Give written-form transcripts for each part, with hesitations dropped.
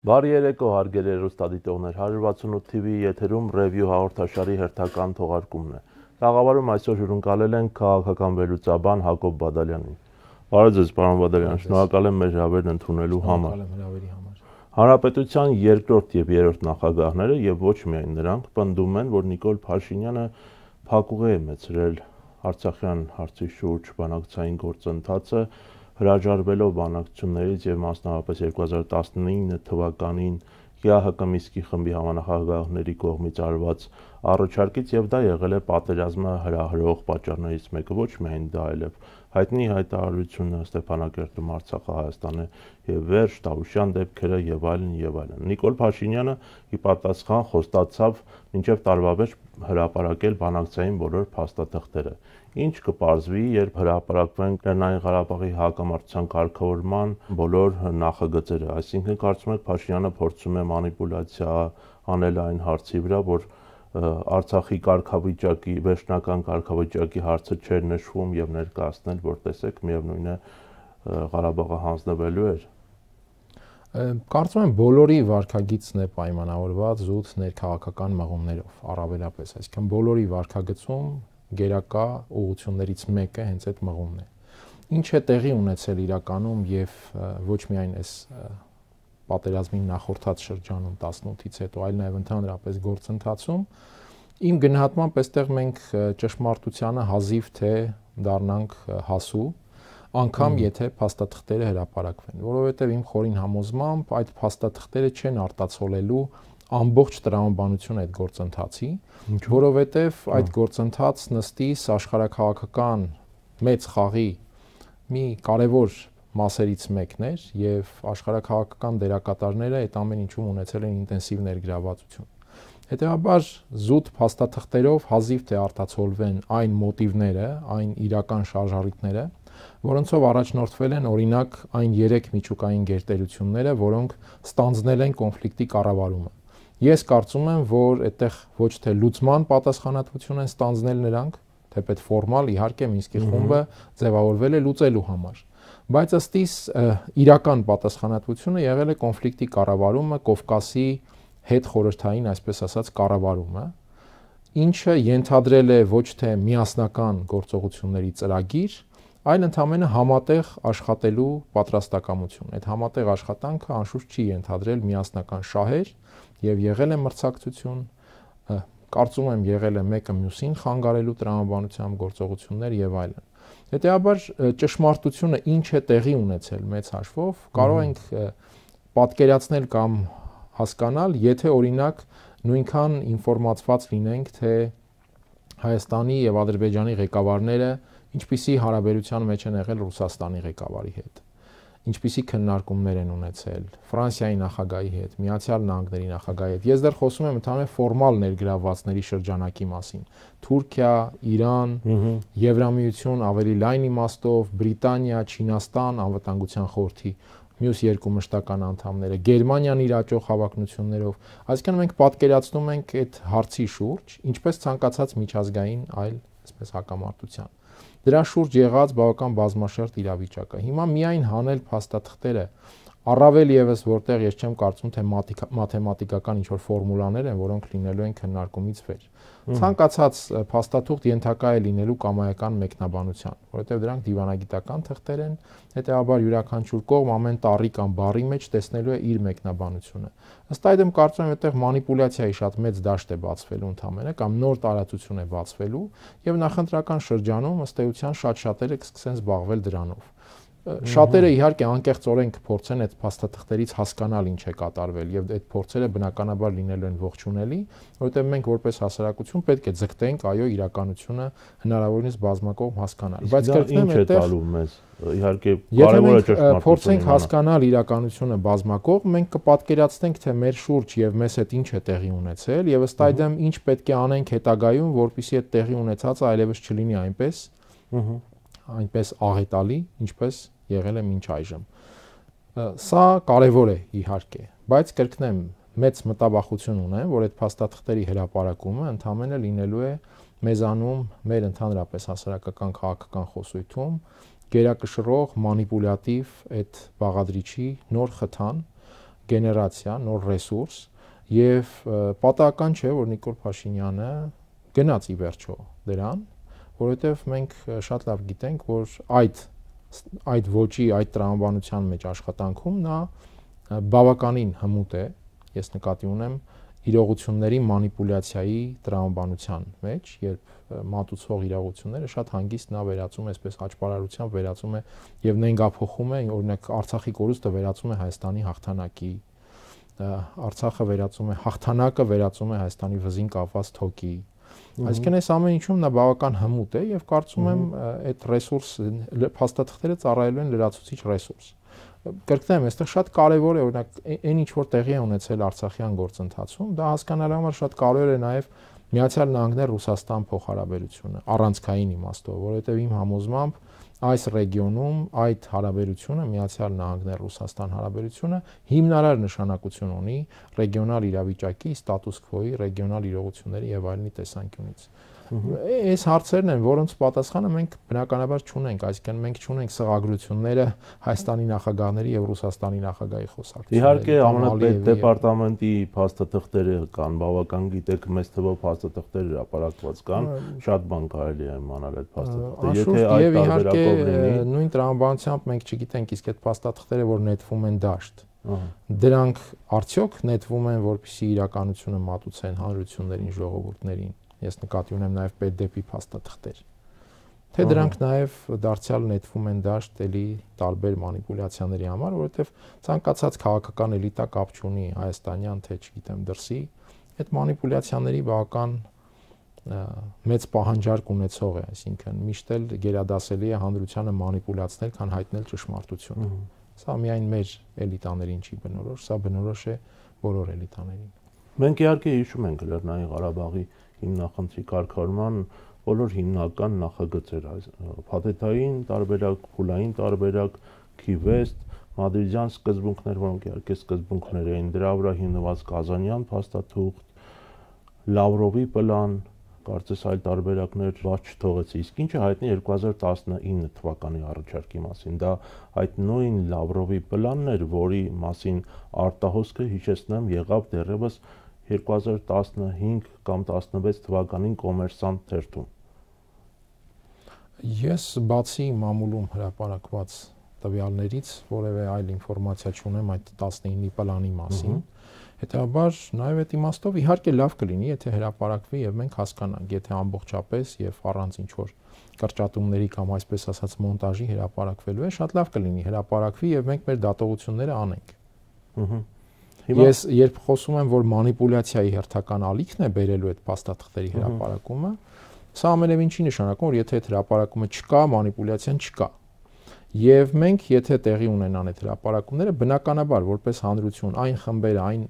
Բարի երեկո, հարգելի հեռուստադիտողներ, 168 TV եթերում ռևյու հաղորդաշարի հերթական թողարկումն է։ Տաղավարում այսօր հյուրընկալել ենք քաղաքական վերլուծաբան Հակոբ Բադալյանին։ Բարև ձեզ, պարոն Բադալյան, շնորհակալ եմ մեր հրավերն ընդունելու համար։ Հանրապետության երկրորդ եւ երրորդ նախագահները եւ ոչ միայն նրանք պնդում են, որ Նիկոլ Փաշինյանը փակուղի է մեցրել Արցախյան հարցի շուրջ բանակցային գործընթացը, հրաժարվելով բանակցություններից եւ մասնավորապես 2019 թվականին ՀՀԿ Միսկի խմբի համանախագահների կողմից արված առաջարկից եւ դա եղել է պատերազմը հրահրող պատճառներից մեկը, ոչ միայն դա, այլև հայտնի հայտարարությունը Ստեփանակերտում Արցախը Հայաստան է եւ վերջ Տավուշյան դեպքերը եւ այլն եւ այլն։ Նիկոլ Փաշինյանը ի պատասխան խոստացավ մինչեւ տարվա վերջ հրապարակել բանակցային բոլոր փաստաթղթերը։ Ինչ կպարզվի, երբ հրապարակվեն Լեռնային Ղարաբաղի հակամարտության կարգավորման բոլոր նախագծերը, այսինքն կարծում եք Փաշինյանը փորձում է մանիպուլյացիա անել այն հարցի վրա, որ Արցախի կարգավիճակի, վերջնական կարգավիճակի հարցը չէր նշվում եւ ներկայացնել, որ տեսեք, միևնույն է Ղարաբաղը հանձնվելու էր։ Կարծում եմ բոլորի վարքագիծն է պայմանավորված զուտ ներքաղաքական մղումներով, առավելապես, այսինքն բոլորի վարքագծում գերակա ուղղություններից մեկը հենց այդ մղումն է։ Ինչ է տեղի ունեցել իրականում եւ ոչ միայն այս պատերազմին նախորդած շրջանում 18-ից հետո, այլ նաեւ ընդհանրապես գործընթացում, իմ գնահատմամբ այստեղ մենք ճշմարտությանը հազիվ թե դառնանք հասու, անգամ եթե փաստաթղթերը հրապարակվեն, որովհետեւ իմ խորին համոզմամբ այդ փաստաթղթերը չեն արտացոլելու ամբողջ տրամաբանությունը այդ գործընթացի, որովհետև այդ գործընթաց նստիս աշխարհաքաղաքական մեծ խաղի մի կարևոր մասերից մեկն էր եւ աշխարհաքաղաքական դերակատարները այդ ամեն ինչում ունեցել են ինտենսիվ ներգրավվածություն։ Հետևաբար զուտ փաստաթղթերով հազիվ թե արտացոլվեն այն մոտիվները, այն իրական շարժառիթները, որոնցով առաջնորդվել են օրինակ այն 3 միջուկային գերտերությունները, որոնք ստանձնել են կոնֆլիկտի կառավարումը։ Ես կարծում եմ, որ այդտեղ ոչ թե լուծման պատասխանատվություն են ստանձնել նրանք, թեպետ ֆորմալ իհարկե Մինսկի խումբը ձևավորվել է լուծելու համար, բայց ըստ իս իրական պատասխանատվությունը եղել է կոնֆլիկտի կառավարումը, Կովկասի հետ խորհրդային, այսպես ասած, կառավարումը, ինչը ենթադրել է ոչ թե միասնական գործողությունների ծրագիր, այլ ընդհանրապես համատեղ աշխատելու պատրաստակամություն։ Այդ համատեղ աշխատանքը անշուշտ չի ենթադրել միասնական շահեր եւ եղել է մրցակցություն, կարծում եմ եղել է մեկը մյուսին խանգարելու տրամաբանությամբ գործողություններ եւ այլն։ Հետեւաբար ճշմարտությունը ինչ է տեղի ունեցել մեծ հաշվով, կարող ենք պատկերացնել կամ հասկանալ, եթե օրինակ նույնքան ինֆորմացված լինենք, թե Հայաստանի եւ Ադրբեջանի ղեկավարները ինչպիսի հարաբերության մեջ են եղել Ռուսաստանի ղեկավարի հետ, ինչպիսի քննարկումներ են ունեցել Ֆրանսիայի նախագահի հետ, Միացյալ Նահանգների նախագահի հետ։ Ես դեռ խոսում եմ ընդհանրապես ֆորմալ ներգրավվածների շրջանակի մասին։ Թուրքիա, Իրան, Եվրամիություն ավելի լայն իմաստով, Բրիտանիա, Չինաստան, Անվտանգության խորհրդի մյուս երկու մշտական անդամները, Գերմանիան իր աճող հավակնություններով, այսինքն մենք պատկերացնում ենք այդ հարցի շուրջ, ինչպես ցանկացած միջազգային այլ, այսպես հակամարտության։ Դրա շուրջ եղած բավական բազմաշերտ իրավիճակը։ Հիմա միայն հանել փաստաթղթերը, առավել եւս որտեղ ես չեմ կարծում, թե մաթեմատիկական ինչ-որ ֆորմուլաներ են, որոնք լինելու են քննարկումից վեր։ Ցանկացած փաստաթուղթ ենթակա է լինելու կամայական մեկնաբանության, որովհետեւ դրանք դիվանագիտական թղթեր են, հետեւաբար յուրաքանչյուր կողմ ամեն տառի կամ բառի մեջ տեսնելու է իր մեկնաբանությունը։ Ըստ այդմ կարծում եմ այդտեղ մանիպուլյացիայի շատ մեծ դաշտ է բացվելու ընդհանրապես կամ նոր տարածություն է բացվելու եւ նախընտրական շրջանում ըստ էության շատ-շատերը կսկսեն զբաղվել դրանով։ Շատերը իհարկե անկեղծորեն կփորձեն այդ փաստաթղթերից հասկանալ ինչ է կատարվել եւ այդ փորձերը բնականաբար լինելու են ողջունելի, որովհետեւ մենք որպես հասարակություն պետք է ձգտենք այո իրականությունը հնարավորինս բազմակողմ հասկանալ։ Բայց կրկնեմ այդտեղ իհարկե կարևորը ճշմարտությունը փորձենք հասկանալ իրականությունը բազմակողմ, մենք կպատկերացնենք թե մեր շուրջ եւ մեզ հետ ինչ է տեղի ունեցել եւ ըստ այդմ ինչ պետք է անենք հետագայում, որպեսզի այդ տեղի ունեցածը այլևս չլինի այնպես աղետալի, ինչպես եղել է մինչ այժմ։ Սա կարևոր է իհարկե, բայց կրկնեմ, մեծ մտաբախություն ունեմ, որ այդ փաստաթղթերի հրապարակումը ընդհանրապես լինելու է մեզանում մեր ընդհանրապես հասարակական քաղաքական խոսույթում գերակշռող մանիպուլյատիվ այդ բաղադրիչի նոր խթան, գեներացիա, նոր ռեսուրս եւ պատահական չէ, որ Նիկոլ Փաշինյանը գնաց ի վերջո դրան, որովհետեւ մենք շատ լավ գիտենք, որ այդ ոճի, այդ տրամաբանության մեջ աշխատանքում նա բավականին հմուտ է, ես նկատի ունեմ իրողությունների մանիպուլյացիայի տրամաբանության մեջ, երբ մատուցող իրողությունները շատ հանգիստ նա վերածում է, այսպես աճպարարությամբ վերածում է եւ նենգափոխում է, օրինակ Արցախի կորուստը վերածում է Հայաստանի հաղթանակի, Արցախը վերածում է հաղթանակը վերածում է Հայաստանի վզին կապված թոքի։ Այսինքն այս ամեն ինչում նա բավական հմուտ է եւ կարծում եմ այդ ռեսուրս փաստաթղթերը ծառայելու են լրացուցիչ ռեսուրս։ Կրկնեմ, այստեղ շատ կարևոր է օրինակ այն ինչ որ տեղի է ունեցել Արցախյան գործընթացում, դա հասկանալու համար շատ կարևոր է նաեւ Միացյալ Նահանգներ Ռուսաստան փոխհարաբերությունը առանցքային իմաստով, որովհետեւ իմ համոզմամբ այս ռեգիոնում այդ հարաբերությունը Միացյալ Նահանգներ Ռուսաստան հարաբերությունը հիմնարար նշանակություն ունի ռեգիոնալ իրավիճակի, ստատուս քվոյի, ռեգիոնալ իրողությունների եւ այլնի տեսանկյունից։ Այս հարցերն են, որոնց պատասխանը մենք բնականաբար չունենք, այսինքն մենք չունենք սղագրությունները Հայաստանի նախագահների եւ Ռուսաստանի նախագահի խոսակցությունների։ Իհարկե, ԱՄՆ դեպարտամենտի փաստաթղթերը կան, բավական գիտեք, մեծ թվով փաստաթղթեր հրապարակված կան, շատ բան կարելի է իմանալ այդ փաստաթղթերից։ Եվ իհարկե նույն տրամաբանությամբ մենք չգիտենք իսկ այդ փաստաթղթերը որ նետվում են դաշտ։ Դրանք արդյոք նետվում են, որպեսզի իրականությունը մատուցեն հանրություններին, ժողովուրդներին։ Ես նկատի ունեմ նաև պետդեպի փաստաթղթեր։ Թե դրանք նաև դարձյալ նետվում են դաշտ էլի տարբեր մանիպուլյացիաների համար, որովհետև ցանկացած քաղաքական էլիտա կապ չունի հայաստանյան, թե չգիտեմ դրսի, այդ մանիպուլյացիաների բավական մեծ պահանջարկ ունեցող է, այսինքն միշտ էլ գերադասելի է հանրությանը մանիպուլացնել, քան հայտնել ճշմարտությունը։ Սա միայն մեր էլիտաներին չի բնորոշ, սա բնորոշ է բոլոր էլիտաներին։ Մենք իհարկե հիշում ենք Լեռնային Ղարաբաղի հիմնախնդրի կարգավորման բոլոր հիմնական նախագծերը, փաթեթային տարբերակ, փուլային տարբերակ, Քիվեստ, Մադրիդյան սկզբունքներ, որոնք իհարկե սկզբունքներ էին, դրա վրա հիմնված Կազանյան փաստաթուղթ, Լավրովի պլան, կարծես այլ տարբերակներ բաց չթողեցի, իսկ ինչը հայտնի 2019 թվականի առաջարկի մասին, դա այդ նույն Լավրովի պլանն էր, որի մասին արտահոսքը հիշեցնեմ եղավ դեռևս 2015 կամ 16 թվականին Կոմերսանտ թերթում։ Ես բացի մամուլում հրապարակված տվյալներից որևէ այլ ինֆորմացիա չունեմ այդ 19-ի պլանի մասին։ Հետաբար նաև այդ իմաստով իհարկե լավ կլինի, եթե հրապարակվի եւ մենք հասկանանք, եթե ամբողջապես եւ առանց ինչ որ կրճատումների կամ այսպես ասած մոնտաժի հրապարակվելու է, շատ լավ կլինի հրապարակվի եւ մենք մեր դատողությունները անենք։ Ես երբ խոսում եմ, որ մանիպուլյացիայի հերթական ալիքն է բերելու այդ փաստաթղթերի հրապարակումը, սա ամենևին չի նշանակում, որ եթե այդ հրապարակումը չկա, մանիպուլյացիան չկա։ Եվ մենք եթե տեղի ունենան այդ հրապարակումները, բնականաբար որպես հանրություն, այն խմբերը, այն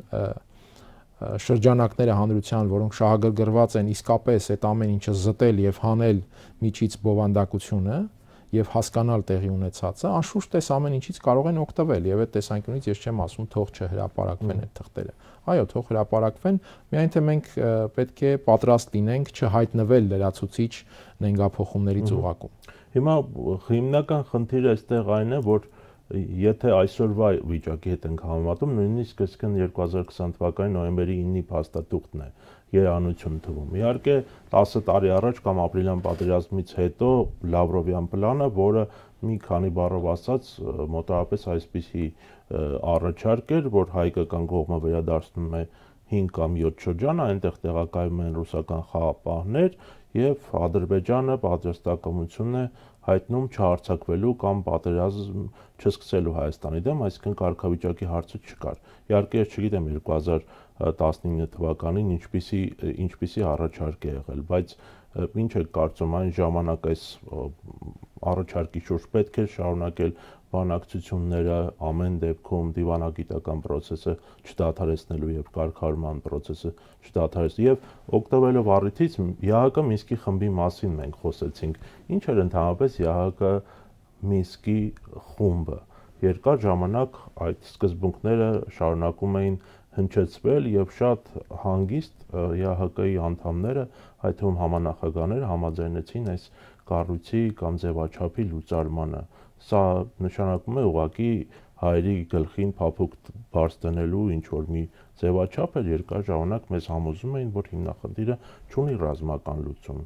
շրջանակները հանրության, որոնք շահագրգռված են իսկապես այդ ամեն ինչը զտել եւ հանել միջից բովանդակությունը եւ հասկանալ տեղի ունեցածը, անշուշտ այս ամեն ինչից կարող են օգտվել եւ այդ տեսանկյունից ես չեմ ասում թող չհրապարակվեն այդ թղթերը։ Այո, թող հրապարակվեն, միայն թե մենք պետք է պատրաստ լինենք չհայտնվել լրացուցիչ նենգափոխումներից ուղղակում։ Հիմա հիմնական խնդիրը այստեղ այն է, որ եթե այսօրվա վիճակի հետ ենք համեմատում, նույնիսկ այսքան 2020 թվականի նոյեմբերի 9-ի փաստաթուղթն է երանություն թվում։ Իհարկե 10 տարի առաջ կամ ապրիլյան պատերազմից հետո Լավրովյան պլանը, որը մի քանի բառով ասած մոտավորապես այսպիսի առաջարկ էր, որ հայկական կողմը վերադարձնում է 5 կամ 7 շրջան, այնտեղ տեղակայվում են ռուսական խաղապահներ եւ Ադրբեջանը պատրաստակամություն է հայտնում չհարձակվելու կամ պատերազմ չսկսելու Հայաստանի դեմ, այսինքն կարգավիճակի հարցը չկար։ Իհարկե ես չգիտեմ 2019 թվականին ինչպիսի առաջարկ է եղել, բայց ինչ եք կարծում այն ժամանակ այս առաջարկի շուրջ պետք է շարունակել բանակցությունները ամեն դեպքում դիվանագիտական process-ը չդադարեցնելու եւ կարգավորման process-ը չդադարեցնելու եւ օգտվելով առիթից ՀՀԿ Մինսկի խմբի մասին մենք խոսեցինք, ինչ էր ընդհանրապես ՀՀԿ Մինսկի խումբը երկար ժամանակ այդ սկզբունքները շարունակում էին հնչեցվել եւ շատ հանգիստ ՀՀԿ-ի անդամները, այդ թվում համանախագահները համաձայնեցին այս կառույցի կամ ձևաչափի լուծարմանը։ Սա նշանակում է ուղղակի հայերի գլխին փափուկ բարձ դնելու ինչ որ մի ձևաչափ էր, երկար ժամանակ մեզ համոզում էին, որ հիմնախնդիրը չունի ռազմական լուծում,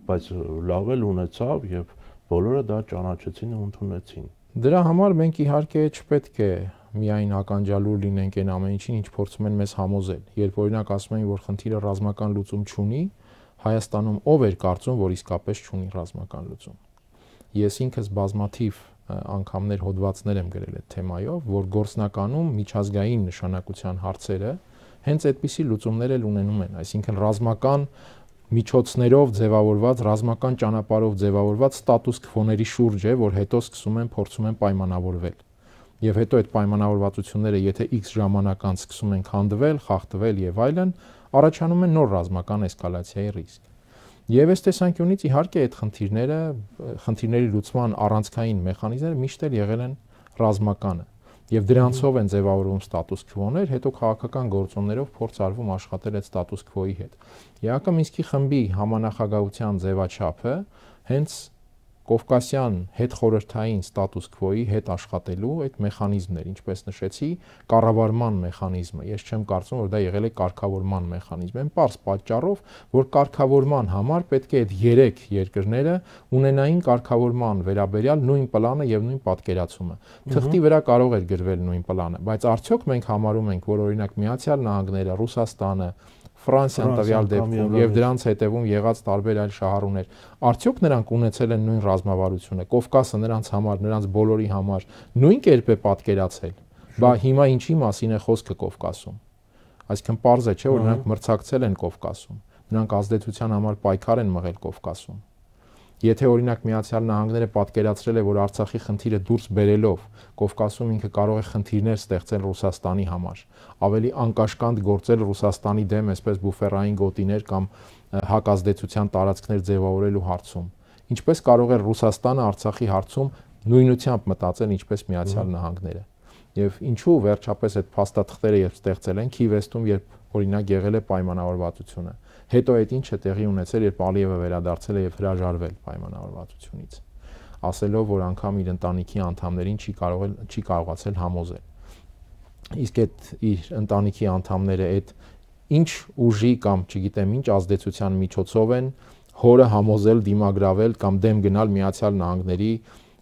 բայց լավ էլ ունեցավ եւ բոլորը դա ճանաչեցին ու ընդունեցին։ Դրա համար մենք իհարկե չպետք է միայն ականջալուր լինենք այն ամեն ինչին, ինչ փորձում են մեզ համոզել։ Երբ օրինակ ասում են, որ խնդիրը ռազմական լուծում չունի, Հայաստանում ով էր կարծում, որ իսկապես չունի ռազմական լուծում։ Ես ինքս բազմաթիվ անգամներ հոդվածներ եմ գրել այդ թեմայով, որ գործնականում միջազգային նշանակության հարցերը հենց այդպիսի լուծումներ էլ ունենում են, այսինքն ռազմական միջոցներով ձևավորված, ռազմական ճանապարհով ձևավորված ստատուս քվոների շուրջ է, որ հետո փորձում են պայմանավորվել։ Եվ հետո այդ պայմանավորվածությունները, եթե X ժամանակ անց սկսում են քանդվել, խախտվել եւ այլն, առաջանում է նոր ռազմական էսկալացիայի ռիսկ։ Եվ այս տեսանկյունից իհարկե այդ խնդիրների լուծման առանցքային մեխանիզմները միշտ էլ եղել են ռազմականը։ Եվ դրանցով են ձևավորվում ստատուս քվոներ, հետո քաղաքական գործոններով փորձ արվում աշխատել այդ ստատուս քվոյի հետ։ ԵԱԿ Մինսկի խմբի համանախագահության ձևաչափը հենց Կովկասյան հետխորհրդային ստատուս քվոյի հետ աշխատելու այդ մեխանիզմներ, ինչպես նշեցի, կառավարման մեխանիզմը։ Ես չեմ կարծում, որ դա եղել է կարգավորման մեխանիզմ, այն պարզ պատճառով, որ կարգավորման համար պետք է այդ 3 երկրները ունենային կարգավորման վերաբերյալ նույն պլանը եւ նույն պատկերացումը։ Թղթի վրա կարող էր գրվել նույն պլանը, բայց արդյոք մենք համարում ենք, որ օրինակ Միացյալ Նահանգները, Ռուսաստանը, Ֆրանսիան տվյալ դեպքում եւ դրանց հետևում եղած տարբեր այլ շահառուներ, արդյոք նրանք ունեցել են նույն ռազմավարությունը, Կովկասը նրանց համար, նրանց բոլորի համար նույն կերպ է պատկերացել։ Բա հիմա ինչի մասին է խոսքը Կովկասում։ Այսինքն պարզ է, չէ՞, որ նրանք մրցակցել են Կովկասում, նրանք ազդեցության համար պայքար են մղել Կովկասում։ Եթե օրինակ Միացյալ Նահանգները պատկերացրել է, որ Արցախի խնդիրը դուրս բերելով Կովկասում ինքը կարող է խնդիրներ ստեղծել Ռուսաստանի համար, ավելի անկաշկանդ գործել Ռուսաստանի դեմ, այսպես բուֆերային գոտիներ կամ հակազդեցության տարածքներ ձևավորելու հարցում, ինչպես կարող է Ռուսաստանը Արցախի հարցում նույնությամբ մտածել, ինչպես Միացյալ Նահանգները։ Եվ ինչու վերջապես այդ փաստաթղթերը երբ ստեղծել են Քիվեստում, երբ օրինակ եղել է պայմանավորվածությունը, հետո այդ ինչը տեղի ունեցել, երբ Ալիևը վերադարձել է եւ հրաժարվել պայմանավորվածությունից, ասելով, որ անգամ իր ընտանիքի անդամներին չի կարողացել համոզել։ Իսկ այդ իր ընտանիքի անդամները այդ ինչ ուժի կամ չգիտեմ ինչ ազդեցության միջոցով են հորը համոզել, դիմագրավել կամ դեմ գնալ Միացյալ Նահանգների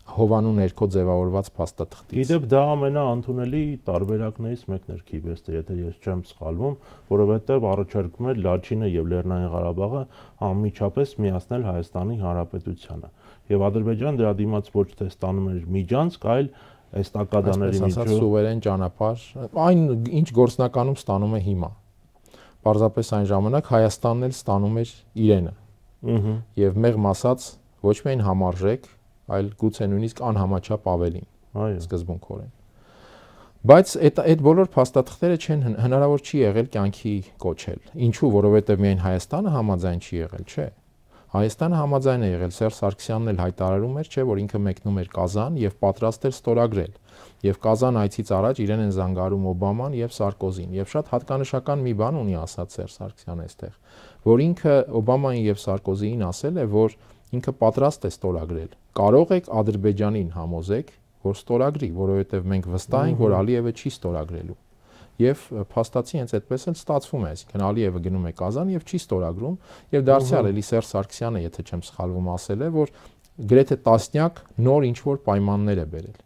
հովանու ներքո ձևավորված փաստաթղթից։ Գիտեք, դա ամենաընդունելի տարբերակներից մեկն էր Քիվեստը, եթե ես չեմ սխալվում, որովհետև առաջարկում էր Լաչինը եւ Լեռնային Ղարաբաղը անմիջապես միացնել Հայաստանի Հանրապետությանը։ Եվ Ադրբեջանը դրա դիմաց ոչ թե ստանում էր միջանցք, այլ էստակադաների միջով սուվերեն ճանապարհ, այն ինչ գործնականում ստանում է հիմա։ Պարզապես այն ժամանակ Հայաստանն էլ ստանում էր իրենը։ Եվ մեղմ ասած ոչ միայն համարժեք, այլ գուցե նույնիսկ անհամաչափ ավելին, սկզբունքորեն։ Բայց այդ բոլոր փաստաթղթերը հնարավոր չի եղել կյանքի կոչել։ Ինչու, որովհետև միայն Հայաստանը համաձայն չի եղել, չէ։ Հայաստանը համաձայն է եղել, Սերժ Սարգսյանն էլ հայտարարում էր, չէ, որ ինքը մեկնում էր Կազան եւ պատրաստ էր ստորագրել։ Եվ Կազան այցից առաջ իրեն են զանգարում Օբաման եւ Սարկոզին։ Եվ շատ հատկանշական մի բան ունի ասած Սերժ Սարգսյանը այստեղ, որ ինքը Օբամային եւ Սարկոզիին ասել է, որ ինքը պատրաստ է ստորագրել։ Կարող եք Ադրբեջանին համոզեք, որ ստորագրի, որովհետև մենք վստահ ենք, որ Ալիևը չի ստորագրելու։ Եվ փաստացի հենց այդպես էլ ստացվում է, այսինքն Ալիևը գնում է Կազան եւ չի ստորագրում, եւ դարձյալ էլի Սերժ Սարգսյանը, եթե չեմ սխալվում, ասել է, որ գրեթե տասնյակ նոր ինչ-որ պայմաններ է բերել։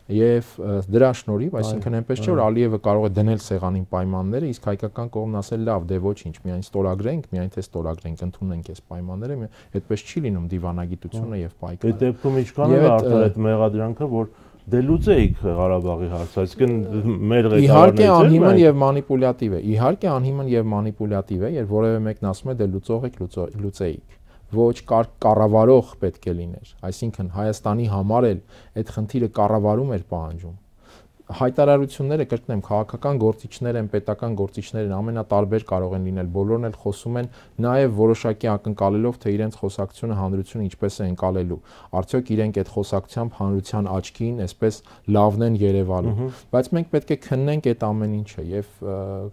Եվ դրա շնորհիվ, այսինքն այնպես չէ, որ Ալիևը կարող է դնել սեղանին պայմանները, իսկ հայկական կողմն ասել լավ, դե ոչինչ, միայն ստորագրենք, միայն թե ստորագրենք, ընդունենք այս պայմանները, այդպես չի լինում դիվանագիտությունը եւ պայքարը։ Այդ դեպքում ինչքան է արդար այդ մեղադրանքը, որ դե լուծեիք Ղարաբաղի հարցը, այսինքն մեր ղեկավարներից իհարկե անհիմն եւ մանիպուլյատիվ է։ Իհարկե անհիմն եւ մանիպուլյատիվ է, երբ որևէ մեկն ասում է դե լուծող եք, լուծեիք։ Ոչ կառավարող պետք է լիներ, այսինքն Հայաստանի համար էլ այդ խնդիրը կառավարում էր պահանջում։ Հայտարարությունները, կրկնեմ, քաղաքական գործիչներ են, պետական գործիչներ են, ամենատարբեր կարող են լինել, բոլորն էլ խոսում են նաև որոշակի ակնկալելով, թե իրենց խոսակցությունը հանրությունը ինչպես է ընկալելու, արդյոք իրենք այդ խոսակցությամբ հանրության աչքին այսպես լավն են երևալու։ Բայց մենք պետք է քննենք այդ ամեն ինչը եւ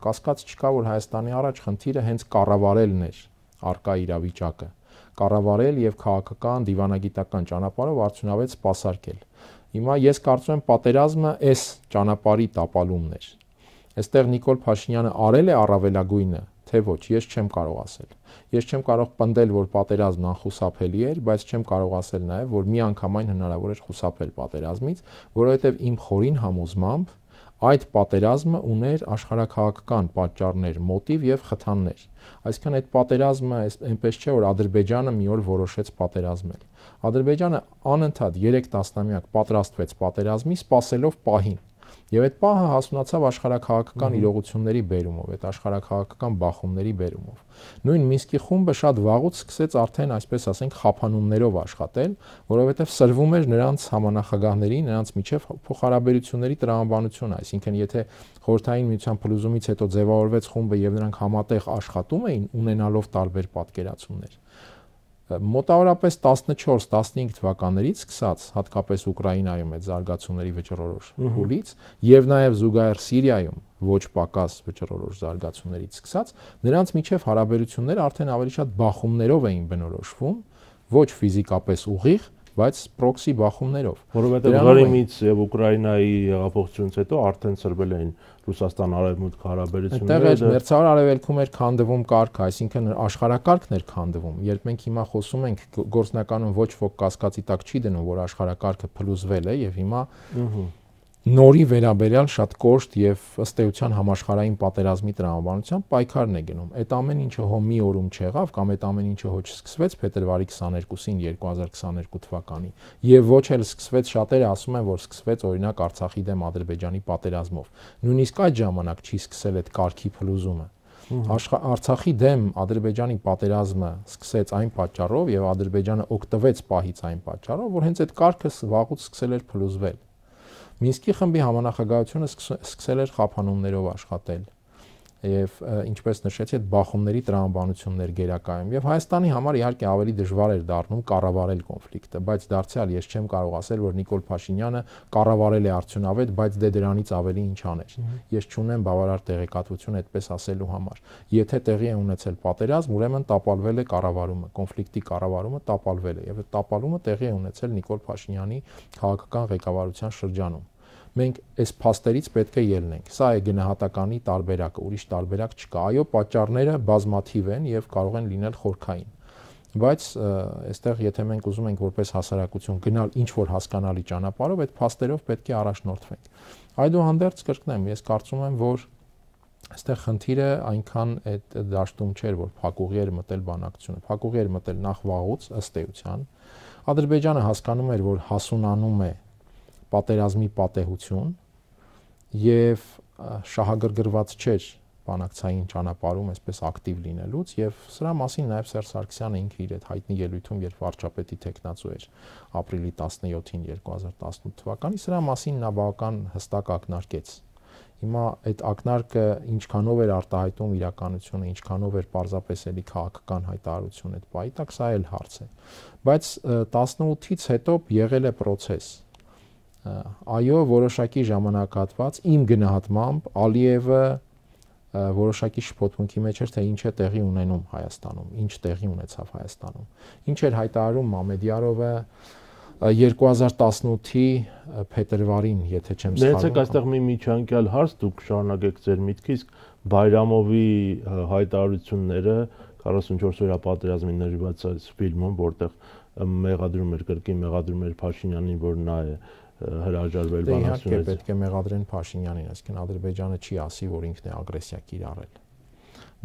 կասկած չկա, որ Հայաստանի առաջ խնդիրը հենց կառավարելն էր արկա իրավիճակը, կառավարել եւ քաղաքական, դիվանագիտական ճանապարհով արդյունավետ սպասարկել։ Հիմա ես կարծում եմ պատերազմը այս ճանապարհի տապալումն էր։ Այստեղ Նիկոլ Փաշինյանը արել է առավելագույնը, թե ոչ, ես չեմ կարող ասել։ Ես չեմ կարող պնդել, որ պատերազմն անխուսափելի էր, բայց չեմ կարող ասել նաև, որ միանգամայն հնարավոր էր խուսափել պատերազմից, որովհետև իմ խորին համոզմամբ այդ պատերազմը ուներ աշխարհաքաղաքական պատճառներ, մոտիվ եւ խթաններ։ Այսինքն այդ պատերազմը այնպես չէ, որ Ադրբեջանը մի օր որոշեց պատերազմել։ Ադրբեջանը անընդհատ 3 տասնամյակ պատրաստվեց պատերազմի, սպասելով պահին։ Եվ այդ պահը հասունացավ աշխարհաքաղաքական իրողությունների բերումով, այդ աշխարհաքաղաքական բախումների բերումով։ Նույն Մինսկի խումբը շատ վաղուց սկսեց արդեն, այսպես ասենք, խափանումներով աշխատել, որովհետև սրվում էր նրանց համանախագահների, նրանց միջև փոխհարաբերությունների տրամաբանությունը, այսինքն եթե Խորհրդային Միության փլուզումից հետո ձևավորվեց խումբը եւ նրանք համատեղ աշխատում էին, ունենալով տարբեր պատկերացումներ, մոտավորապես 14-15 թվականներից սկսած, հատկապես Ուկրաինայում այդ զարգացումների վճռորոշ փուլից եւ նաեւ զուգահեռ Սիրիայում ոչ պակաս վճռորոշ զարգացումներից սկսած, նրանց միջև հարաբերությունները արդեն ավելի շատ բախումներով էին բնորոշվում, ոչ ֆիզիկապես ուղիղ, բայց պրոքսի բախումներով, որովհետև Ղրիմից եւ Ուկրաինայի հեղափոխությունից հետո արդեն սրվել էին Ռուսաստան-Արևմուտք հարաբերությունները։ Այդտեղ մերձավոր արևելքում էր քանդվում կարգը, այսինքն աշխարհակարգն էր քանդվում։ Երբ մենք հիմա խոսում ենք, գործնականում ոչ ոք կասկածի տակ չի դնում, որ աշխարհակարգը փլուզվել է եւ հիմա նորի վերաբերյալ շատ կոշտ եւ ըստ էության համաշխարհային պատերազմի տրամաբանությամբ պայքարն է գնում։ Այդ ամեն ինչը հո մի օրում չեղավ կամ այդ ամեն ինչը հո չսկսվեց փետրվարի 22-ին 2022 թվականի եւ ոչ էլ սկսվեց, շատերը ասում են, որ սկսվեց օրինակ Արցախի դեմ Ադրբեջանի պատերազմով։ Նույնիսկ այդ ժամանակ չի սկսել այդ կարգի փլուզումը։ Արցախի դեմ Ադրբեջանի պատերազմը սկսեց այն պատճառով եւ Ադրբեջանը օգտվեց պահից այն պատճառով, որ հենց այդ կարգը վաղուց սկսել էր փլուզվել։ Մինսկի խմբի համանախագահությունը սկսել էր խափանումներով աշխատել եւ ինչպես նշեցի, այդ բախումների տրամաբանություններ գերակայում եւ Հայաստանի համար իհարկե ավելի դժվար էր դառնում կառավարել կոնֆլիկտը, բայց դարձյալ ես չեմ կարող ասել, որ Նիկոլ Փաշինյանը կառավարել է արդյունավետ, բայց դե դրանից ավելի ինչ աներ։ Ես չունեմ բավարար տեղեկատվություն այդպես ասելու համար։ Եթե տեղի է ունեցել պատերազմ, ուրեմն տապալվել է կառավարումը, կոնֆլիկտի կառավարումը տապալվել է եւ այդ տապալումը տեղի է ունեցել Նիկոլ Փաշինյանի քաղաքական ղեկավարության շրջանում։ Մենք այս փաստերից պետք է ելնենք։ Սա է գնահատականի տարբերակը, ուրիշ տարբերակ չկա։ Այո, պատճառները բազմաթիվ են եւ կարող են լինել խորքային։ Բայց այստեղ եթե մենք ուզում ենք որպես հասարակություն գնալ ինչ որ հասկանալի ճանապարհով, այդ փաստերով պետք է առաջնորդվենք։ Այդուհանդերձ կրկնեմ, ես կարծում եմ, որ այստեղ խնդիրը այնքան այդ դաշտում չէր, որ փակուղի էր մտել բանակցությունը։ Փակուղի էր մտել նախ վաղուց ըստ էության։ Ադրբեջանը հասկանում էր, որ հասունանում է պատերազմի պատեհություն եւ շահագրգռված չէր բանակցային ճանապարհում այսպես ակտիվ լինելուց եւ սրա մասին նաեւ Սերժ Սարգսյանը ինքը իր այդ հայտնի ելույթում, երբ վարչապետի տեխնացու էր ապրիլի 17-ին 2018 թվականի, սրա մասին նա բավական հստակ ակնարկեց։ Հիմա այդ ակնարկը ինչքանով էր արտահայտում իրականությունը, ինչքանով էր պարզապես էլի քաղաքական հայտարարություն այդ պահի տակ, սա էլ հարց է։ Բայց 18-ից հետո եղել է process։ Այո, որոշակի ժամանակահատված իմ գնահատմամբ Ալիևը որոշակի շփոթմունքի մեջ էր, թե ինչ է տեղի ունենում Հայաստանում, ինչ տեղի ունեցավ Հայաստանում։ Ինչ էր հայտարարում Մամեդյարովը 2018-ի փետրվարին, եթե չեմ սխալվում։ Ներեցեք այստեղ մի միջանկյալ հարց, դուք շարունակեք ձեր միտքը, իսկ Բայրամովի հայտարարությունները 44-օրյա պատերազմին նվիրված այս ֆիլմում, որտեղ մեղադրում էր կրկին մեղադրում էր Փաշինյանին, որ նա է հրաժարվել բանակցությունից։ Պետք է մեղադրեն Փաշինյանին, այսինքն Ադրբեջանը չի ասի, որ ինքն է ագրեսիա կիրառել։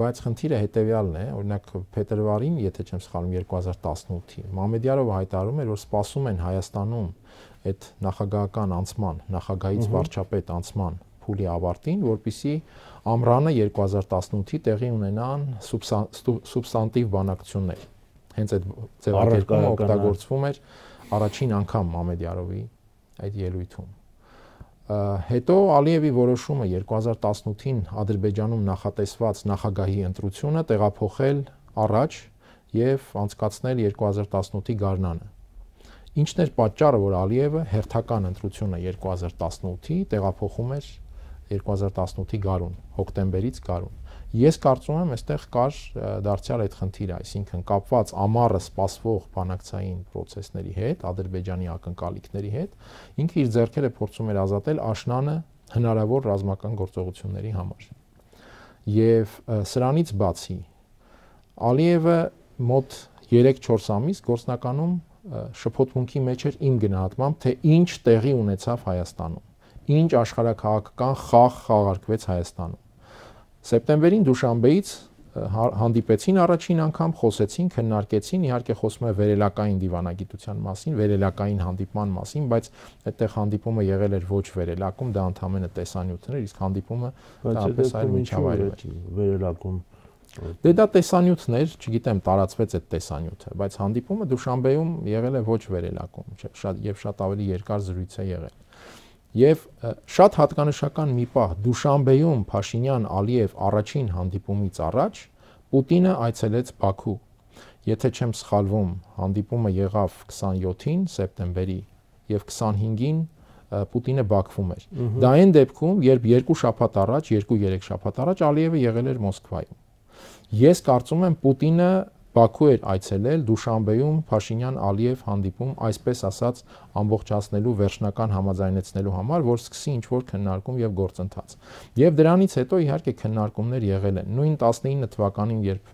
Բայց խնդիրը հետեւյալն է, օրինակ փետրվարին, եթե չեմ սխալվում 2018-ի, Մամեդյարովը հայտարարում էր, որ սպասում են Հայաստանում այդ նախագահական անցման, նախագահից վարչապետ անցման փուլի ավարտին, որպիսի ամռանը 2018-ի տեղի ունենան սուբստանտիվ բանակցություններ։ Հենց այդ ձևակերպումը օգտագործվում էր առաջին անգամ Մամեդյարովի այդ ելույթում։ Հետո Ալիևի որոշումը 2018-ին Ադրբեջանում նախատեսված նախագահի ընտրությունը տեղափոխել առաջ եւ անցկացնել 2018-ի գարնանը։ Ինչն էր պատճառը, որ Ալիևը հերթական ընտրությունը 2018-ի տեղափոխում էր 2018-ի գարուն, հոկտեմբերից գարուն։ Ես կարծում եմ, այստեղ կար դարձյալ այդ խնդիրը, այսինքն կապված ամառը սպասվող բանակցային process-ների հետ, Ադրբեջանի ակնկալիքների հետ, ինքը իր ձեռքերը փորձում էր ազատել աշնանը հնարավոր ռազմական գործողությունների համար։ Եվ սրանից բացի Ալիևը մոտ 3-4 ամիս գործնականում շփոթմունքի մեջ էր իմ գնահատմամբ, թե ինչ տեղի ունեցավ Հայաստանում, ինչ աշխարհաքաղաքական խաղ խաղարկվեց Հայաստանում։ Սեպտեմբերին Դուշանբեից հանդիպեցին առաջին անգամ, խոսեցին, քննարկեցին, իհարկե խոսում է վերելակային դիվանագիտության մասին, վերելակային հանդիպման մասին, բայց այդտեղ հանդիպումը եղել էր ոչ վերելակում, դա ընդհանրապես տեսանյութն էր, իսկ հանդիպումը դեպս այլ միջավայր էր։ Վերելակում։ Դե դա տեսանյութն էր, չգիտեմ, տարածվեց այդ տեսանյութը, բայց հանդիպումը Դուշանբեում եղել է ոչ վերելակում, շատ ավելի երկար զրույց է եղել։ Եվ շատ հատկանշական մի պահ Դուշանբեում Փաշինյան-Ալիև առաջին հանդիպումից առաջ Պուտինը այցելեց Բաքու։ Եթե չեմ սխալվում, հանդիպումը եղավ 27-ին սեպտեմբերի եւ 25-ին Պուտինը Բաքվում էր։ Դա այն դեպքում, երբ 2 շաբաթ առաջ, 2-3 շաբաթ առաջ Ալիևը եղել էր Մոսկվայում։ Ես կարծում եմ Պուտինը Բաքու էր այցելել Դուշանբեում Փաշինյան-Ալիև հանդիպում, այսպես ասած, ամբողջացնելու, վերջնական համաձայնեցնելու համար, որ սկսի ինչ-որ քննարկում եւ գործընթաց։ Եվ դրանից հետո իհարկե քննարկումներ եղել են։ Նույն 19 թվականին, երբ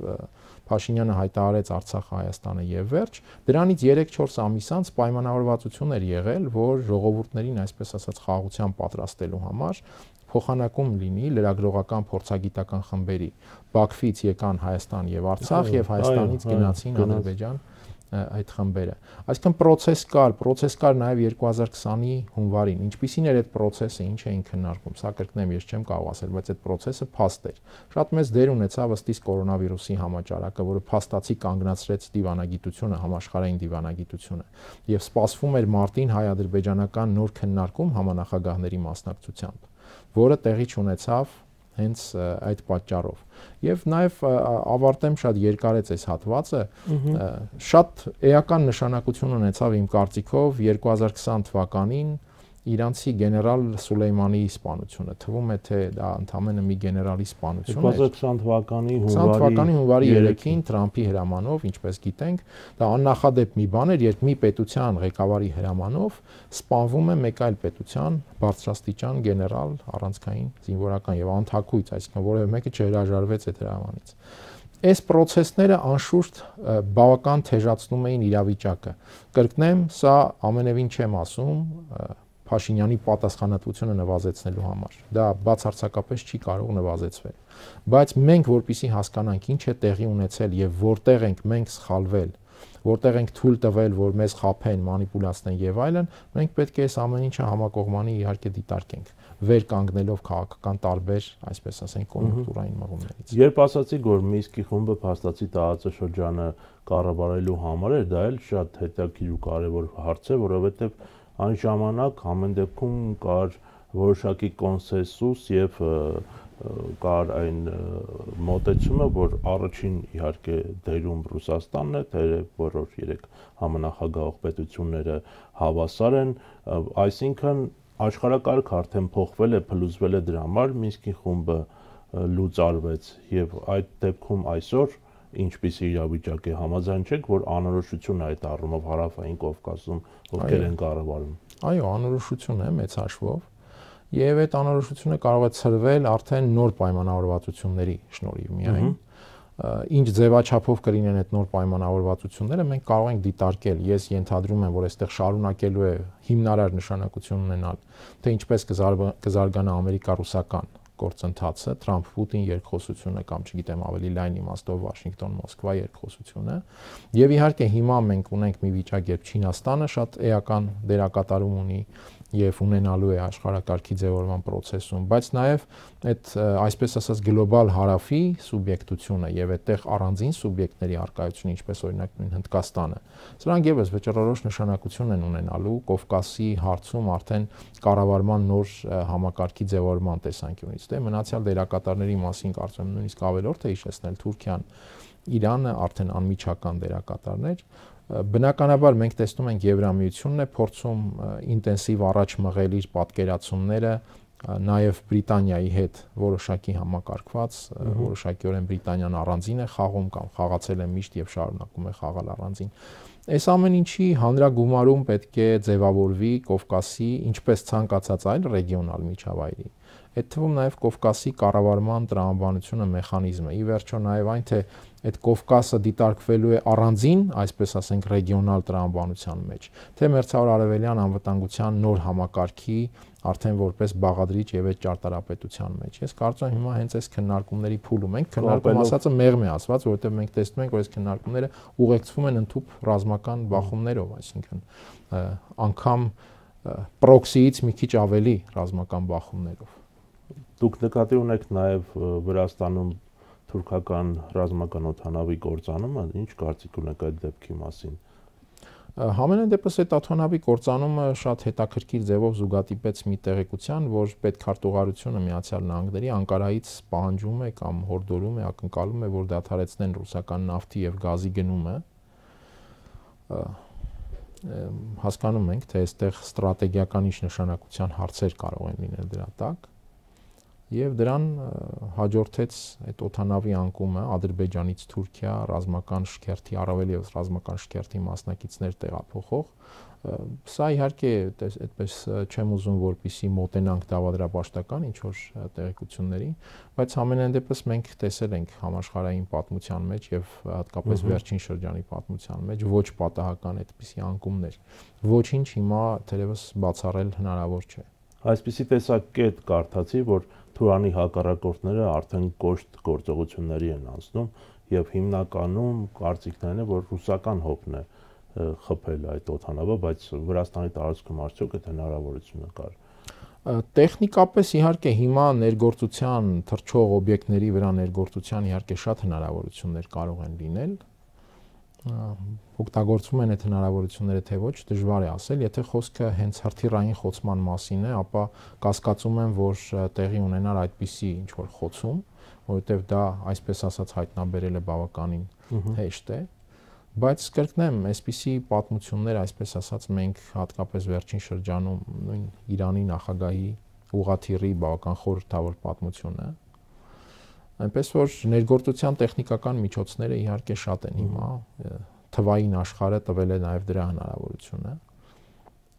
Փաշինյանը հայտարարեց Արցախը, Հայաստանը եւ վերջ, դրանից 3-4 ամիս անց պայմանավորվածություն էր եղել, որ ժողովուրդներին, այսպես ասած, խաղաղության պատրաստելու համար փոխանակում լինի լրագրողական փորձագիտական խմբերի։ Բաքվից եկան Հայաստան եւ Արցախ եւ Հայաստանից գնացին Ադրբեջան այդ խմբերը։ Այսինքն process կար նաեւ 2020-ի հունվարին։ Ինչպիսին էր այդ process-ը, ինչ էին քննարկում, սա կրկնեմ, ես չեմ կարող ասել, բայց այդ process-ը փաստ էր։ Շատ մեծ դեր ունեցավ ըստիս կորոնավիրուսի համաճարակը, որը փաստացի կանգնացրեց դիվանագիտությունը, համաշխարհային դիվանագիտությունը։ Եվ սպասվում էր մարտին հայ-ադրբեջանական նոր քննարկում համանախագահների մասնակցությամբ, որը տեղի չունեցավ հենց այդ պատճառով։ Եվ նաև ավարտեմ, շատ երկարեց այս հատվածը, շատ էական նշանակություն ունեցավ իմ կարծիքով 2020 թվականին իրանցի գեներալ Սուլեյմանիի սպանությունը։ Թվում է, թե դա ընդամենը մի գեներալի սպանություն էր։ 2020 թվականի հունվարի 3-ին Թրամփի հրամանով, ինչպես գիտենք, դա աննախադեպ մի բան էր, երբ մի պետության ղեկավարի հրամանով սպանվում է մեկ այլ պետության բարձրաստիճան գեներալ, առանցքային զինվորական եւ անթակույց, այսինքն որևէ մեկը չհրաժարվեց այդ հրամանից։ Այս process-ները անշուշտ բավական թեժացնում էին իրավիճակը։ Կրկնեմ, սա ամենևին չեմ ասում Փաշինյանի պատասխանատվությունը նվազեցնելու համար։ Դա բացարձակապես չի կարող նվազեցվել։ Բայց մենք որպեսզի հասկանանք ինչ է տեղի ունեցել եւ որտեղ ենք մենք սխալվել, որտեղ ենք թույլ տվել, որ մեզ խաբեն, մանիպուլացնեն եւ այլն, մենք պետք է այս ամեն ինչը համակողմանի իհարկե դիտարկենք, վեր կանգնելով քաղաքական տարբեր, այսպես ասենք, կոնյունկտուրային մղումներից։ Երբ ասացիք, որ Մինսկի խումբը փաստացի տարածաշրջանը կառավարելու համար էր, դա էլ շատ հետաքրքիր ու կարևոր հարց է, որովհետեւ այն ժամանակ ամեն դեպքում կար որոշակի կոնսենսուս եւ կար այն մոտեցումը, որ առաջին իհարկե դերում Ռուսաստանն է, թեև բոլոր 3 համանախագահող պետությունները հավասար են, այսինքն աշխարհակարգը արդեն փոխվել է, փլուզվել է դրա համար, Մինսկի խումբը լուծարվեց եւ այդ դեպքում այսօր ինչպիսի իրավիճակ է, համաձայն չեք, որ անորոշություն է այդ առումով Հարավային Կովկասում, ովքեր են կառավարում։ Այո, անորոշություն է մեծ հաշվով, եւ այդ անորոշությունը կարող է ցրվել արդեն նոր պայմանավորվածությունների շնորհիվ միայն։ Ինչ ձևաչափով կլինեն այդ նոր պայմանավորվածությունները, մենք կարող ենք դիտարկել։ Ես ենթադրում եմ, որ այստեղ շարունակելու է հիմնարար նշանակություն ունենալ, թե ինչպես կզարգանա ամերիկա-ռուսական գործընթացը, Թրամփ-Պուտին երկխոսությունը կամ չգիտեմ ավելի լայն իմաստով Վաշինգտոն-Մոսկվա երկխոսությունը, եւ իհարկե հիմա մենք ունենք մի վիճակ, երբ Չինաստանը շատ էական դերակատարում ունի եւ ունենալու է աշխարհակարգի ձևավորման process-ում, բայց նաեւ այդ այսպես ասած գլոբալ հարավի սուբյեկտությունը եւ այդտեղ առանձին սուբյեկտների արկայությունը, ինչպես օրինակ նույն Հնդկաստանը, սրանք եւս վճռորոշ նշանակություն են ունենալու Կովկասի հարցում արդեն կառավարման նոր համակարգի ձևավորման տեսանկյունից։ Դե մնացյալ դերակատարների մասին կարծում եմ նույնիսկ ավելորդ է հիշեցնել Թուրքիան, Իրանը արդեն անմիջական դերակատարներ։ Բնականաբար մենք տեսնում ենք Եվրամիությունն է փորձում ինտենսիվ առաջ մղել իր պատկերացումները նաև Բրիտանիայի հետ որոշակի համակարգված, որոշակիորեն Բրիտանիան առանձին է խաղում կամ խաղացել է միշտ եւ շարունակում է խաղալ առանձին։ Այս ամեն ինչի հանրագումարում պետք է ձևավորվի Կովկասի ինչպես ցանկացած այլ ռեգիոնալ միջավայրի։ Այդ թվում նաև Կովկասի կառավարման տրամաբանությունը մեխանիզմը։ Ի վերջո նաև այն թե այդ Կովկասը դիտարկվելու է առանձին, այսպես ասենք, ռեգիոնալ տրամաբանության մեջ, թե մերձավոր արևելյան անվտանգության նոր համակարգի արդեն որպես բաղադրիչ եւ այդ ճարտարապետության մեջ։ Ես կարծում եմ հիմա հենց այս քննարկումների փուլում ենք, քննարկում ասածը մեղմ է ասված, որովհետեւ մենք տեսնում ենք, որ այս քննարկումները ուղեկցվում են ընդհանուր ռազմական բախումներով, այսինքն անգամ պրոքսիից մի քիչ ավելի ռազմական բախումներով։ Դուք նկատի ունեք նաև Վրաստանում թուրքական ռազմական օդանավի կործանումը, ինչ կարծիք ունեք այդ դեպքի մասին։ Համենայն դեպս այդ օդանավի կործանումը շատ հետաքրքիր ձևով զուգադիպեց մի տեղեկության, որ պետքարտուղարությունը Միացյալ Նահանգների Անկարայից պահանջում է կամ հորդորում է, ակնկալում է, որ դադարեցնեն ռուսական նավթի եւ գազի գնումը։ Հասկանում ենք, թե այստեղ ստրատեգիական ինչ նշանակության հարցեր կարող են լինել դրա տակ։ Եվ դրան հաջորդեց այդ օդանավի անկումը Ադրբեջանից Թուրքիա ռազմական շքերթի, առավել եւս ռազմական շքերթի մասնակիցներ տեղափոխող։ Սա իհարկե այդպես չեմ ուզում որպեսի մոտենանք դավադրապաշտական ինչ որ տեղեկությունների, բայց ամենայն դեպս մենք տեսել ենք համաշխարհային պատմության մեջ եւ հատկապես վերջին շրջանի պատմության մեջ ոչ պատահական այդպիսի անկումներ։ Ոչինչ հիմա թերևս բացառել հնարավոր չէ։ Այսպիսի տեսակետ կարդացի, որ Թուրանի հակառակորդները արդեն կոշտ գործողությունների են անցնում եւ հիմնականում կարծիքն է, որ ռուսական հոբն է խփել այդ օդանավը, բայց Վրաստանի տարածքում արդյոք այդ հնարավորությունը կար։ Տեխնիկապես իհարկե հիմա ներգործության թռչող օբյեկտների վրա ներգործության իհարկե շատ հնարավորություններ կարող են լինել։ Օգտագործվում են այդ հնարավորությունները թե ոչ, դժվար է ասել, եթե խոսքը հենց հրթիռային խոցման մասին է, ապա կասկածում եմ, որ տեղի ունենար այդպիսի ինչ որ խոցում, որովհետև դա այսպես ասած հայտնաբերելը բավականին հեշտ է, բայց կրկնեմ, այսպիսի պատմություններ, այսպես ասած, մենք հատկապես վերջին շրջանում նույն Իրանի նախագահի ուղղաթիռի բավական խորհրդավոր պատմություն է, այնպես որ ներգործության տեխնիկական միջոցները իհարկե շատ են հիմա, թվային աշխարհը տվել է նաև դրա հնարավորությունը։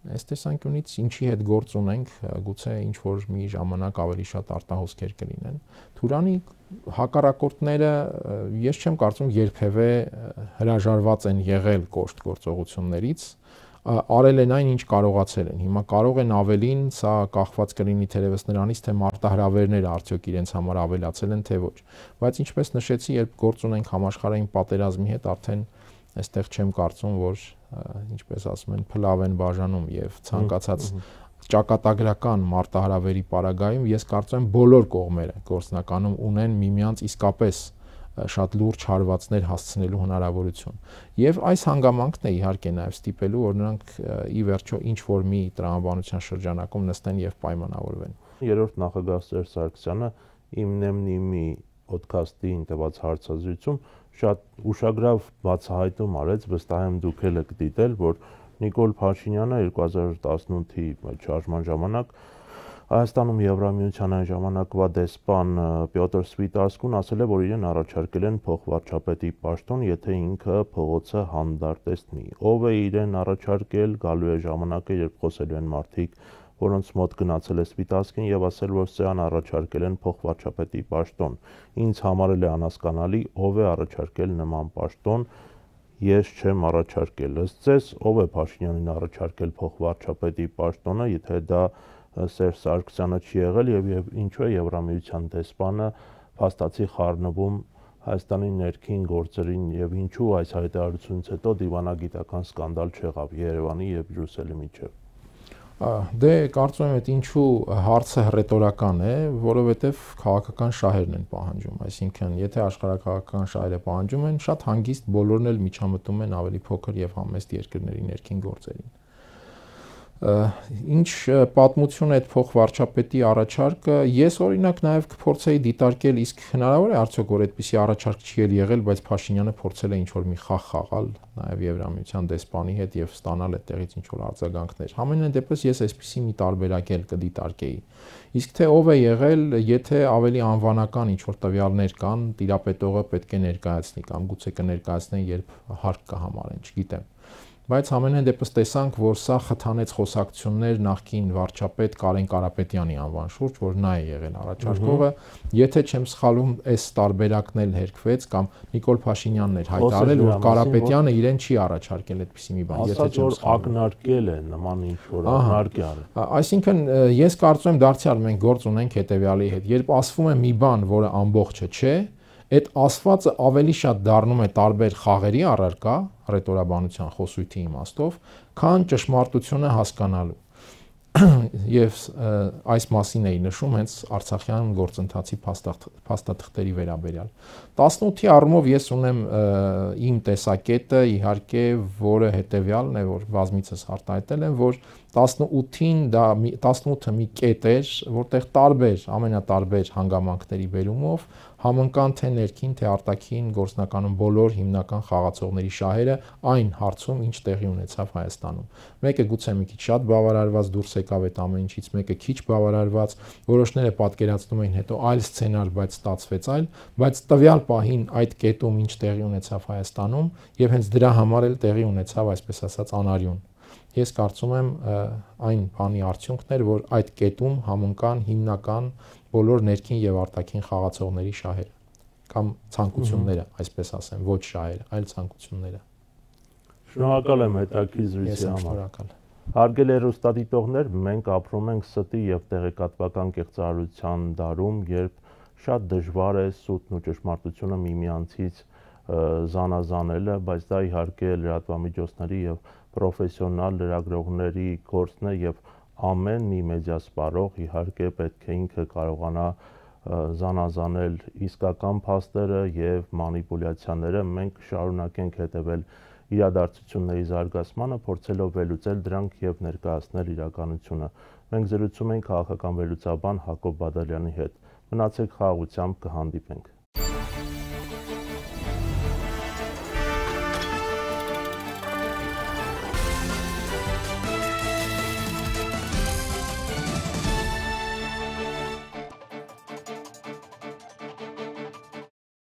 Այս տեսանկյունից ինչի հետ գործ ունենք, գուցե ինչ որ մի ժամանակ ավելի շատ արտահոսքեր կլինեն։ Թուրանի հակառակորդները ես չեմ կարծում երբևէ հրաժարված են եղել կոշտ գործողություններից, արել են այն, ինչ կարողացել են։ Հիմա կարող են ավելին, սա կախված կլինի թերևս նրանից, թե մարտահրավերները արդյոք իրենց համար ավելացել են, թե ոչ։ Բայց ինչպես նշեցի, երբ գործ ունենք համաշխարհային պատերազմի հետ, արդեն այստեղ չեմ կարծում, որ ինչպես ասում են, փլավ են բաժանում եւ ցանկացած ճակատագրական մարտահրավերի պարագայում ես կարծում եմ բոլոր կողմերը գործնականում ունեն միմյանց իսկապես շատ լուրջ հարվածներ հասցնելու հնարավորություն։ Եվ այս հանգամանքն է իհարկե նաև ստիպելու, որ նրանք ի վերջո ինչ որ մի տրամաբանության շրջանակում նստեն եւ պայմանավորվեն։ Երրորդ նախագահ Սերժ Սարգսյանը Իմնեմնիմի ոդքասթին տված հարցազրույցում շատ ուշագրավ բացահայտում արեց, վստահ եմ դուք էլ եք դիտել, որ Նիկոլ Փաշինյանը 2018-ի շարժման ժամանակ Հայաստանում Եվրամիության այն ժամանակվա դեսպան Պյոտր Սվիտարսկուն ասել է, որ իրեն առաջարկել են փոխվարչապետի պաշտոն, եթե ինքը փողոցը հանդարտեցնի։ Ով է իրեն առաջարկել, գալու է ժամանակը, երբ խոսելու են մարդիկ, որոնց մոտ գնացել է Սվիտարսկին եւ ասել, որ սրան առաջարկել են փոխվարչապետի պաշտոն։ Ինձ համարել է անհասկանալի, ով է առաջարկել նման պաշտոն, ես չեմ առաջարկել։ Ըստ ձեզ, ով է Փաշինյանին առաջարկել փոխվարչապետի պաշտոնը, եթե դա Սերժ Սարգսյանը չի եղել եւ ինչու է Եվրամիության դեսպանը փաստացի խառնվում Հայաստանի ներքին գործերին եւ ինչու այս հայտարարությունից հետո դիվանագիտական սկանդալ չեղավ Երևանի եւ Բրյուսելի միջեւ։ Դե կարծում եմ այդ ինչու հարցը ռետորական է, որովհետեւ քաղաքական շահերն են պահանջում, այսինքն եթե աշխարհակաղակական շահերը պահանջում են, շատ հանգիստ բոլորն էլ միջամտում են ավելի փոքր եւ համեստ երկրների ներքին գործերին։ Ինչ պատմություն է այդ փոխվարչապետի առաջարկը, ես օրինակ նաև կփորձեի դիտարկել, իսկ հնարավոր է արդյոք որ այդպիսի առաջարկ չի եղել, բայց Փաշինյանը փորձել է ինչ-որ մի խաղ խաղալ նաև Եվրամիության դեսպանի հետ եւ ստանալ այդտեղից ինչ-որ արձագանքներ։ Համենայն դեպս ես այսպիսի մի տարբերակ էլ կդիտարկեի։ Իսկ թե ով է եղել, եթե ավելի անվանական ինչ-որ տվյալներ կան, տիրապետողը պետք է ներկայացնի կամ գուցե կներկայացնեն, երբ հարկ կհամարեն, չգիտեմ։ Բայց ամենայն դեպս տեսանք, որ սա խթանեց խոսակցություններ նախկին վարչապետ Կարեն Կարապետյանի անվան շուրջ, որ նա է եղել առաջարկողը, եթե չեմ սխալվում, այս տարբերակն էլ հերքվեց կամ Նիկոլ Փաշինյանն էր հայտարարել, որ Կարապետյանը իրեն չի առաջարկել այդպիսի մի բան, եթե չեմ սխալվում։ Ակնարկել է նման ինչ-որ ակնարկ է արել։ Այսինքն ես կարծում եմ դարձյալ մենք գործ ունենք հետեւյալի հետ, երբ ասվում է մի բան, որը ամբողջը չէ, այդ ասվածը ավելի շատ դառնում է տարբեր խաղերի առարկա, ռետորաբանության խոսույթի իմաստով, քան ճշմարտությունը հասկանալու։ Եվ այս մասին էի նշում հենց Արցախյան գործընթացի փաստաթղթերի վերաբերյալ։ 18-ի առումով ես ունեմ իմ տեսակետը, իհարկե, որը հետևյալն է, որ բազմիցս արտահայտել եմ, որ 18-ին դա 18-ը մի կետ էր, որտեղ տարբեր, ամենատարբեր հանգամանքների բերումով համընկան թե ներքին, թե արտաքին գործնականում բոլոր հիմնական խաղացողների շահերը այն հարցում, ինչ տեղի ունեցավ Հայաստանում։ Մեկը գուցե մի քիչ շատ բավարարված դուրս եկավ այդ ամեն ինչից, մեկը քիչ բավարարված, որոշները պատկերացնում էին հետո այլ սցենար, բայց ստացվեց այլ, բայց տվյալ պահին այդ կետում ինչ տեղի ունեցավ Հայաստանում եւ հենց դրա համար էլ տեղի ունեցավ, այսպես ասած, անարյուն։ Ես կարծում եմ այն բանի արդյունքն էր, որ այդ կետում համընկան հիմնական բոլոր ներքին եւ արտաքին խաղացողների շահերը կամ ցանկությունները, այսպես ասեմ, ոչ շահերը, այլ ցանկությունները։ Շնորհակալ եմ հետաքրքիր զրույցի համար։ Հարգելի հեռուստադիտողներ, մենք ապրում ենք ստի եւ տեղեկատվական կեղծարարության դարում, երբ շատ դժվար է սուտն ու ճշմարտությունը միմյանցից զանազանելը, բայց դա իհարկե լրատվամիջոցների եւ պրոֆեսիոնալ լրագրողների գործն է եւ ամեն մի մեդիա սպառող իհարկե պետք է ինքը կարողանա զանազանել իսկական փաստերը եւ մանիպուլյացիաները։ Մենք շարունակենք հետևել իրադարձությունների զարգացմանը, փորձելով վերլուծել դրանք եւ ներկայացնել իրականությունը։ Մենք զրուցում ենք քաղաքական վերլուծաբան Հակոբ Բադալյանի հետ։ Մնացեք խաղաղությամբ, կհանդիպենք։